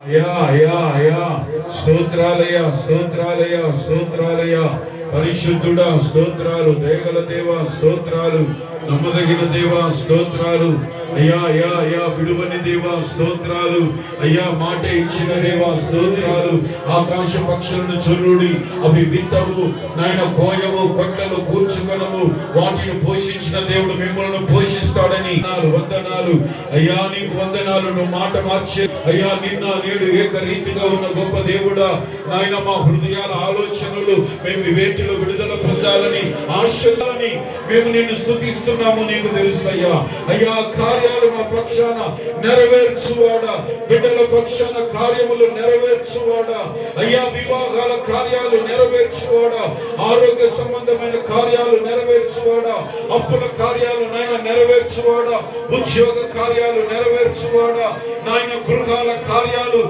అయ్యా అయ్యా అయ్యా, స్తోత్రాలయ్యా స్తోత్రాలయ్యా స్తోత్రాలయ్యా. పరిశుద్ధుడా స్తోత్రాలు, దయగల దేవా స్తోత్రాలు, నమ్మదగిన దేవా స్తోత్రాలు. అయ్యా అయ్యా అయ్యా, విడువని దేవా స్తోత్రాలు. అయ్యా, మాట ఇచ్చిన దేవా స్తోత్రాలు. ఆకాశ పక్షులను చొర్రుడి, అవి విత్తవు నాయన, కోయవు, కొట్లలో కూర్చుకొనవు, వాటిని పోషించిన దేవుడు మిమ్మల్ని పోషిస్తాడని వందనాలు. అయ్యా నీకు వందనాలు. నువ్వు మాట మార్చే అయ్యా, నిన్న నేడు ఏకరీతిగా ఉన్న గొప్ప దేవుడా నాయన, మా హృదయాల ఆలోచనలు మేము వేటిలో విడుదల పొందాలని ఆశలని మేము నిన్ను స్తుతిస్తున్నాము. నీకు తెలుసు అయ్యా. అయ్యా, కార్యాలు మా పక్షాన నెరవేర్చువాడా, బిడ్డల పక్షాన కార్యములు నెరవేర్చువాడా, అయ్యా వివాహాల కార్యాలు నెరవేర్చువాడా, ఆరోగ్య సంబంధమైన కార్యాలు నెరవేర్చువాడా, అప్పుల కార్యాలు నాయన నెరవేర్చువాడా, ఉద్యోగ కార్యాలు నెరవేర్చువాడా, నాయన గృహాల కార్యాలు